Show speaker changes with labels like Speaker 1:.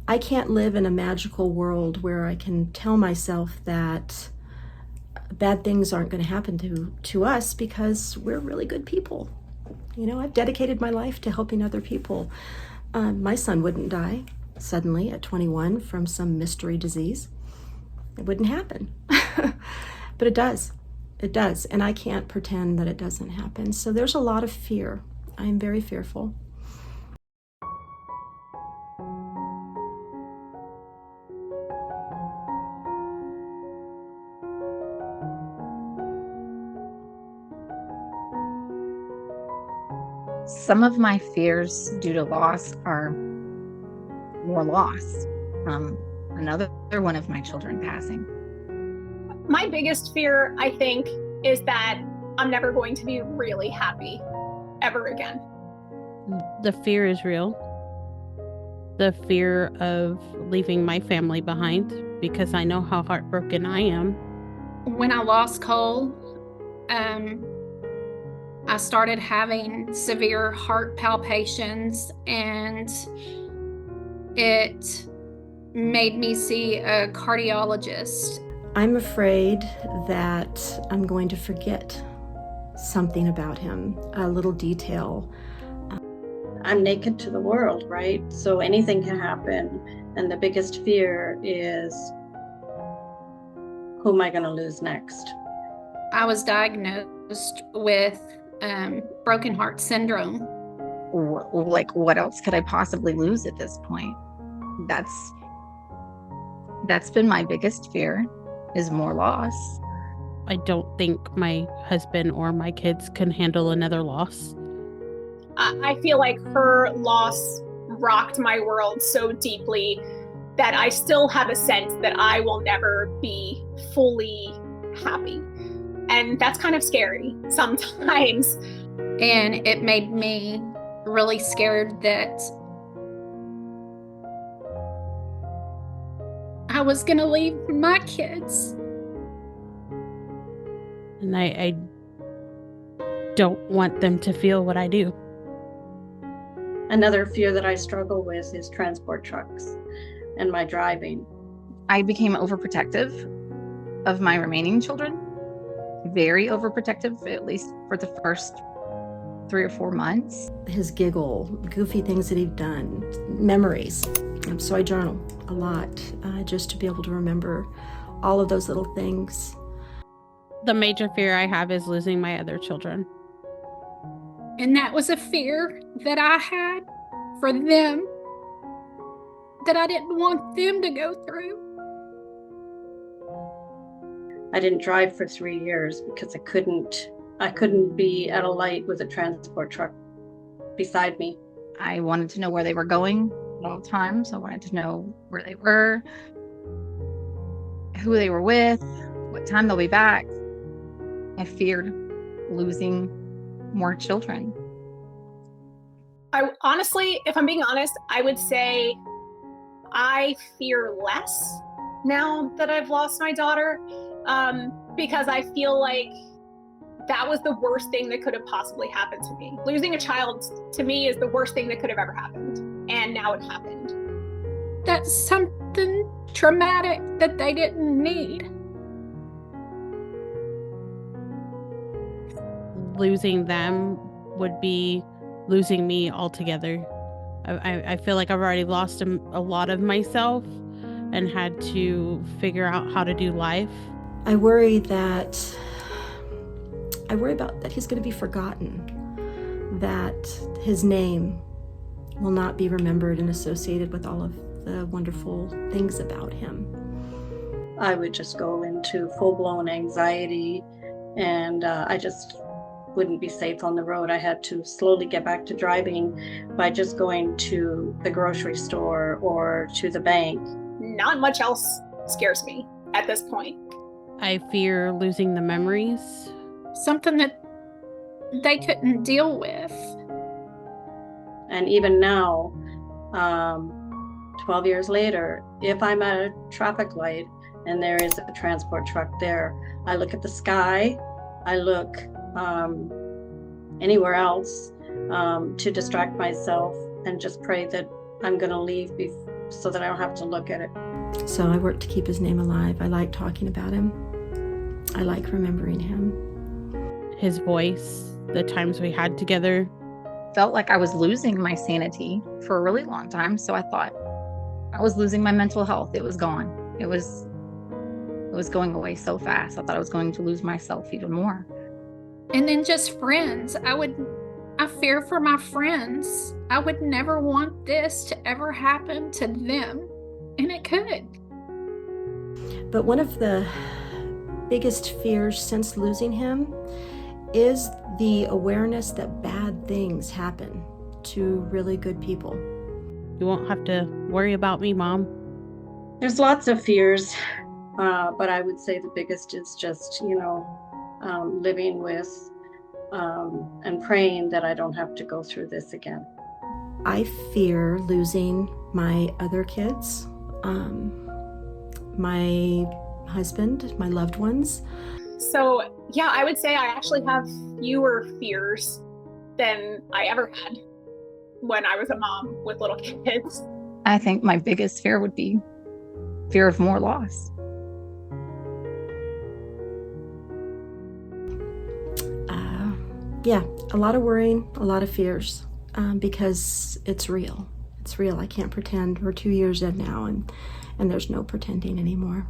Speaker 1: I can't live in a magical world where I can tell myself that bad things aren't going to happen to us because we're really good people. You know, I've dedicated my life to helping other people. My son wouldn't die suddenly at 21 from some mystery disease. It wouldn't happen. But it does. It does. And I can't pretend that it doesn't happen. So there's a lot of fear. I'm very fearful.
Speaker 2: Some of my fears due to loss are more loss from another one of my children passing.
Speaker 3: My biggest fear, I think, is that I'm never going to be really happy ever again.
Speaker 4: The fear is real. The fear of leaving my family behind because I know how heartbroken I am.
Speaker 5: When I lost Cole, I started having severe heart palpitations, and it made me see a cardiologist.
Speaker 1: I'm afraid that I'm going to forget something about him, a little detail.
Speaker 6: I'm naked to the world, right? So anything can happen. And the biggest fear is, who am I going to lose next?
Speaker 5: I was diagnosed with broken heart syndrome.
Speaker 2: Like, what else could I possibly lose at this point? That's been my biggest fear, is more loss.
Speaker 4: I don't think my husband or my kids can handle another loss.
Speaker 3: I feel like her loss rocked my world so deeply that I still have a sense that I will never be fully happy. And that's kind of scary sometimes.
Speaker 5: And it made me really scared that I was going to leave my kids.
Speaker 4: And I don't want them to feel what I do.
Speaker 6: Another fear that I struggle with is transport trucks and my driving.
Speaker 2: I became overprotective of my remaining children. Very overprotective, at least for the first 3 or 4 months.
Speaker 1: His giggle, goofy things that he'd done, memories. So I journal a lot just to be able to remember all of those little things.
Speaker 4: The major fear I have is losing my other children.
Speaker 5: And that was a fear that I had for them, that I didn't want them to go through.
Speaker 6: I didn't drive for 3 years because I couldn't be at a light with a transport truck beside me.
Speaker 2: I wanted to know where they were going at all times. I wanted to know where they were, who they were with, what time they'll be back. I feared losing more children.
Speaker 3: I honestly, if I'm being honest, I would say I fear less now that I've lost my daughter, because I feel like that was the worst thing that could have possibly happened to me. Losing a child, to me, is the worst thing that could have ever happened. And now it happened.
Speaker 5: That's something traumatic that they didn't need.
Speaker 4: Losing them would be losing me altogether. I feel like I've already lost a lot of myself and had to figure out how to do life.
Speaker 1: I worry about that he's going to be forgotten, that his name will not be remembered and associated with all of the wonderful things about him.
Speaker 6: I would just go into full-blown anxiety, and I just wouldn't be safe on the road. I had to slowly get back to driving by just going to the grocery store or to the bank.
Speaker 3: Not much else scares me at this point.
Speaker 4: I fear losing the memories.
Speaker 5: Something that they couldn't deal with.
Speaker 6: And even now, 12 years later, if I'm at a traffic light and there is a transport truck there, I look at the sky, I look anywhere else to distract myself and just pray that I'm going to leave so that I don't have to look at it.
Speaker 1: So I work to keep his name alive. I like talking about him. I like remembering him.
Speaker 4: His voice, the times we had together.
Speaker 2: Felt like I was losing my sanity for a really long time. So I thought I was losing my mental health. It was gone. It was going away so fast. I thought I was going to lose myself even more.
Speaker 5: And then just friends. I fear for my friends. I would never want this to ever happen to them. And it could.
Speaker 1: But one of the biggest fears since losing him is the awareness that bad things happen to really good people.
Speaker 4: You won't have to worry about me, Mom.
Speaker 6: There's lots of fears, but I would say the biggest is just, living with and praying that I don't have to go through this again.
Speaker 1: I fear losing my other kids, my husband, my loved ones.
Speaker 3: So, yeah, I would say I actually have fewer fears than I ever had when I was a mom with little kids.
Speaker 2: I think my biggest fear would be fear of more loss.
Speaker 1: Yeah, a lot of worrying, a lot of fears, because it's real. It's real. I can't pretend. We're 2 years in now, and there's no pretending anymore.